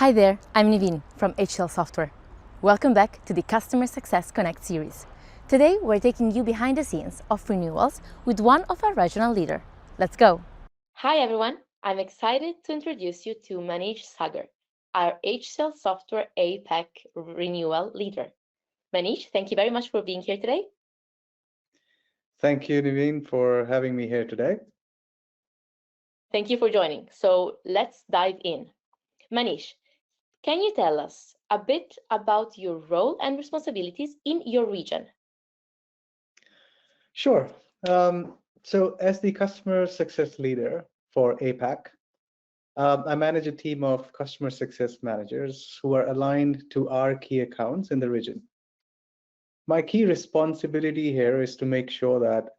Hi there, I'm Nivine from HCLSoftware. Welcome back to the Customer Success Connect series. Today we're taking you behind the scenes of renewals with one of our regional leaders. Let's go. Hi everyone, I'm excited to introduce you to Manish Sagar, our HCLSoftware APAC Renewal leader. Manish, thank you very much for being here today. Thank you, Nivine, for having me here today. Thank you for joining. So let's dive in. Manish, can you tell us a bit about your role and responsibilities in your region? Sure. So as the Customer Success Leader for APAC, I manage a team of customer success managers who are aligned to our key accounts in the region. My key responsibility here is to make sure that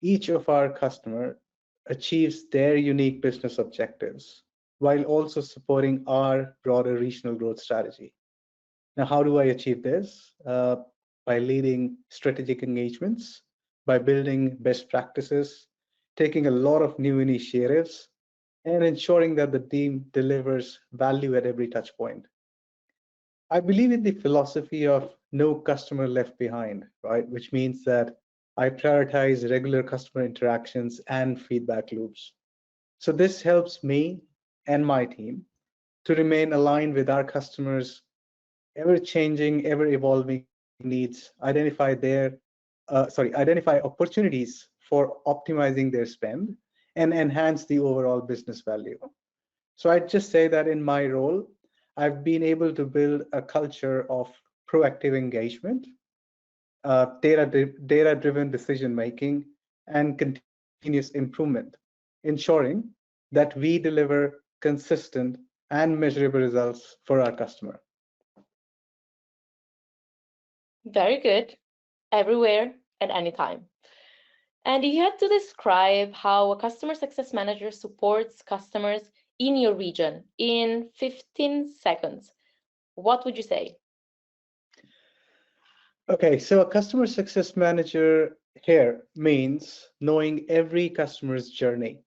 each of our customer achieves their unique business objectives while also supporting our broader regional growth strategy. Now, how do I achieve this? By leading strategic engagements, by building best practices, taking a lot of new initiatives, and ensuring that the team delivers value at every touch point. I believe in the philosophy of no customer left behind, right? Which means that I prioritize regular customer interactions and feedback loops. So this helps me and my team to remain aligned with our customers' ever-changing, ever-evolving needs, identify opportunities for optimizing their spend, and enhance the overall business value. So I'd just say that in my role, I've been able to build a culture of proactive engagement, data-driven decision-making, and continuous improvement, ensuring that we deliver consistent and measurable results for our customer. Very good, everywhere and anytime. And you had to describe how a customer success manager supports customers in your region in 15 seconds. What would you say? Okay, so a customer success manager here means knowing every customer's journey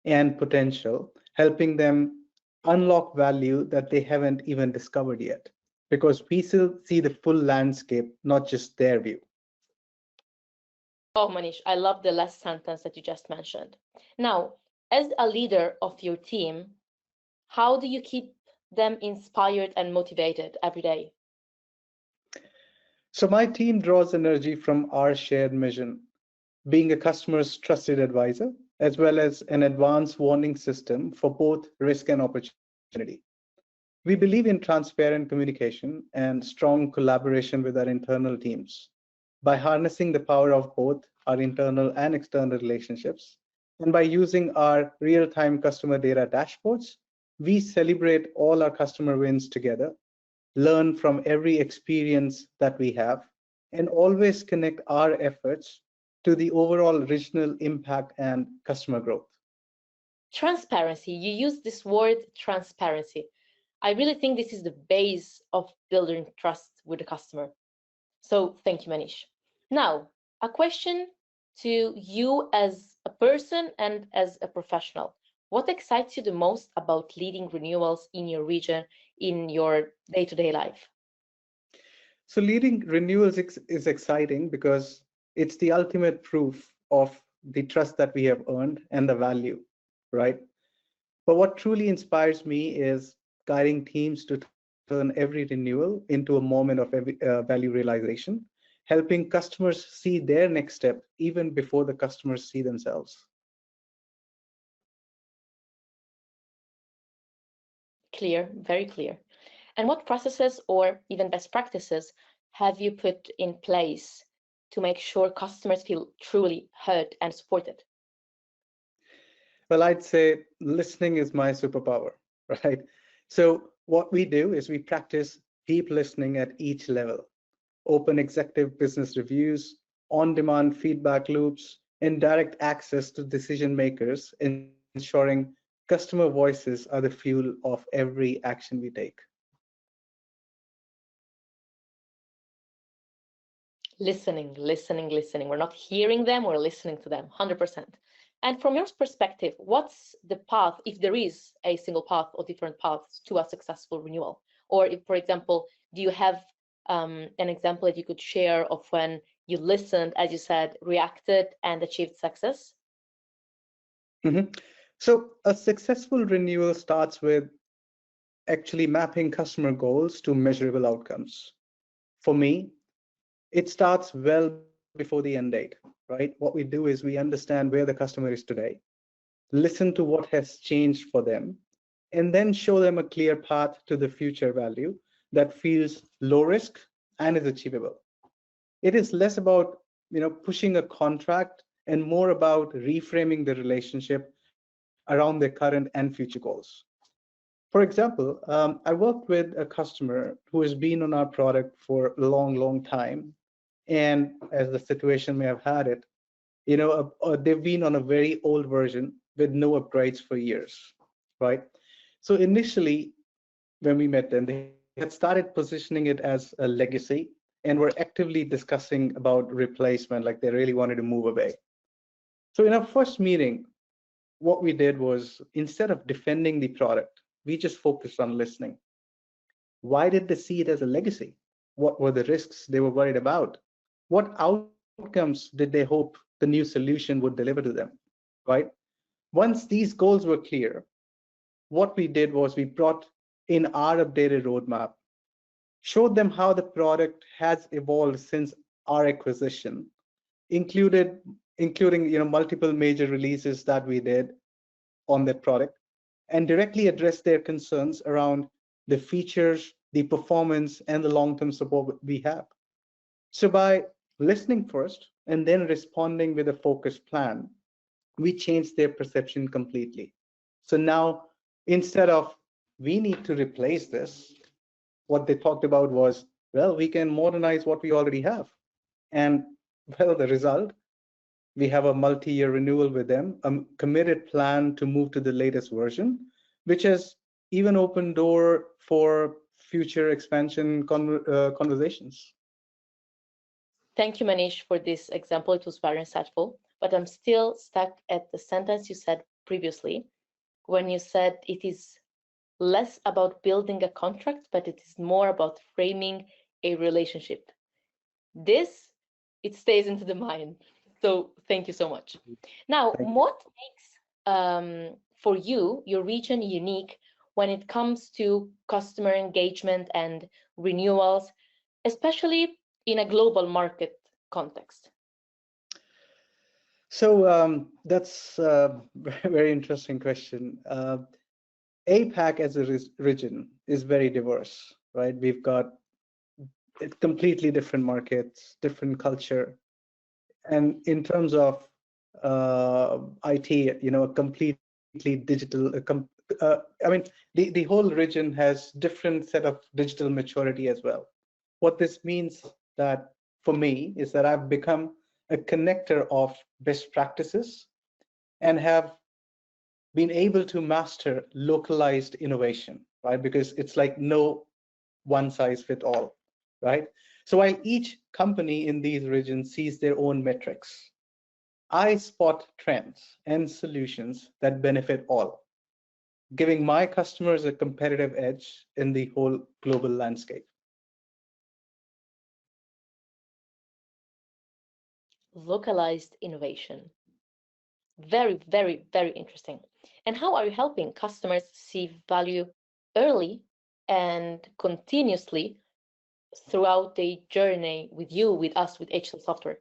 and potential, helping them unlock value that they haven't even discovered yet, because we still see the full landscape, not just their view. Oh, Manish, I love the last sentence that you just mentioned. Now, as a leader of your team, how do you keep them inspired and motivated every day? So my team draws energy from our shared mission, being a customer's trusted advisor, as well as an advanced warning system for both risk and opportunity. We believe in transparent communication and strong collaboration with our internal teams. By harnessing the power of both our internal and external relationships, and by using our real-time customer data dashboards, we celebrate all our customer wins together, learn from every experience that we have, and always connect our efforts to the overall regional impact and customer growth. Transparency. You use this word transparency. I really think this is the base of building trust with the customer. So thank you, Manish. Now, a question to you as a person and as a professional. What excites you the most about leading renewals in your region, in your day-to-day life? So leading renewals is exciting because it's the ultimate proof of the trust that we have earned and the value, right? But what truly inspires me is guiding teams to turn every renewal into a moment of value realization, helping customers see their next step even before the customers see themselves. Clear, very clear. And what processes or even best practices have you put in place to make sure customers feel truly heard and supported? Well, I'd say listening is my superpower, right? So what we do is we practice deep listening at each level, open executive business reviews, on-demand feedback loops, and direct access to decision makers, ensuring customer voices are the fuel of every action we take. Listening, listening, listening. We're not hearing them, we're listening to them, 100%. And from your perspective, what's the path, if there is a single path or different paths to a successful renewal? Or if, for example, do you have an example that you could share of when you listened, as you said, reacted and achieved success? So a successful renewal starts with actually mapping customer goals to measurable outcomes. For me, it starts well before the end date, right? What we do is we understand where the customer is today, listen to what has changed for them, and then show them a clear path to the future value that feels low risk and is achievable. It is less about pushing a contract and more about reframing the relationship around their current and future goals. For example, I worked with a customer who has been on our product for a long, long time. And as the situation may have had it, they've been on a very old version with no upgrades for years, right? So initially, when we met them, they had started positioning it as a legacy and were actively discussing about replacement, like they really wanted to move away. So in our first meeting, what we did was, instead of defending the product, we just focused on listening. Why did they see it as a legacy? What were the risks they were worried about? What outcomes did they hope the new solution would deliver to them, right? Once these goals were clear, what we did was we brought in our updated roadmap, showed them how the product has evolved since our acquisition, including multiple major releases that we did on that product, and directly address their concerns around the features, the performance, and the long-term support we have. So by listening first and then responding with a focused plan, we changed their perception completely. So now, instead of we need to replace this, what they talked about was, well, we can modernize what we already have. And well, the result, we have a multi-year renewal with them, a committed plan to move to the latest version, which has even opened door for future expansion conversations. Thank you, Manish, for this example. It was very insightful, but I'm still stuck at the sentence you said previously, when you said it is less about building a contract, but it is more about framing a relationship. This, it stays into the mind. So thank you so much. Now, what makes for you your region unique when it comes to customer engagement and renewals, especially in a global market context? So that's a very interesting question. APAC as a region is very diverse, right? We've got completely different markets, different culture. And in terms of IT, a completely digital, the whole region has different set of digital maturity as well. What this means that for me is that I've become a connector of best practices and have been able to master localized innovation, right? Because it's like no one size fit all, right? So while each company in these regions sees their own metrics, I spot trends and solutions that benefit all, giving my customers a competitive edge in the whole global landscape. Localized innovation. Very, very, very interesting. And how are you helping customers see value early and continuously throughout the journey with you, with us, with HCLSoftware?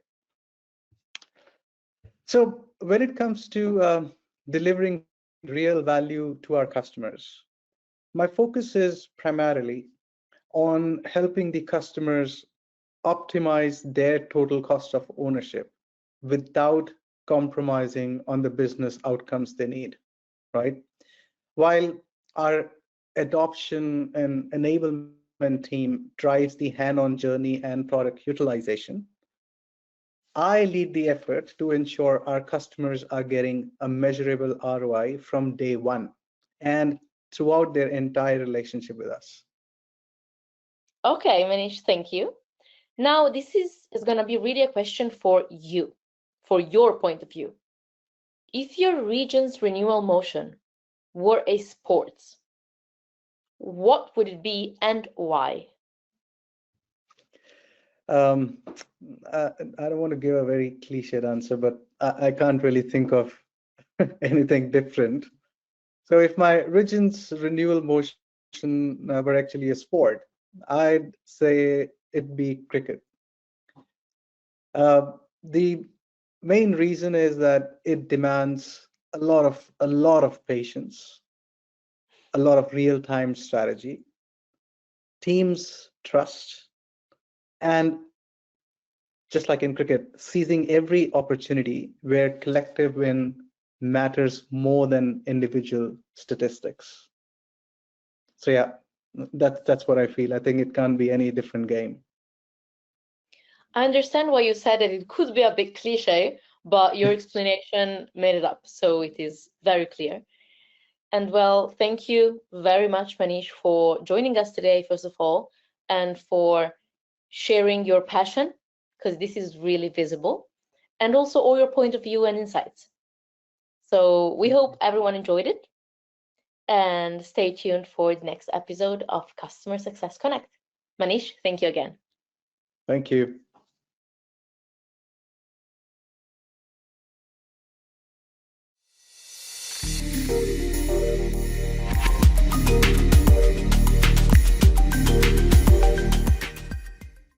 So when it comes to delivering real value to our customers, my focus is primarily on helping the customers optimize their total cost of ownership without compromising on the business outcomes they need, right? While our adoption and enablement team drives the hand-on journey and product utilization, I lead the effort to ensure our customers are getting a measurable ROI from day one and throughout their entire relationship with us. Okay, Manish, thank you. Now, this is going to be really a question for you, for your point of view. If your region's renewal motion were a sport, what would it be and why? I don't want to give a very cliched answer, but I can't really think of anything different. So if my region's renewal motion were actually a sport, I'd say it'd be cricket. The main reason is that it demands a lot of patience, a lot of real-time strategy, teams trust, and just like in cricket, seizing every opportunity where collective win matters more than individual statistics. So yeah, that's what I feel. I think it can't be any different game. I understand why you said that it could be a bit cliche, but your explanation made it up, so it is very clear. And well, thank you very much, Manish, for joining us today, first of all, and for sharing your passion, because this is really visible, and also all your point of view and insights. So we hope everyone enjoyed it, and stay tuned for the next episode of Customer Success Connect. Manish, thank you again. Thank you.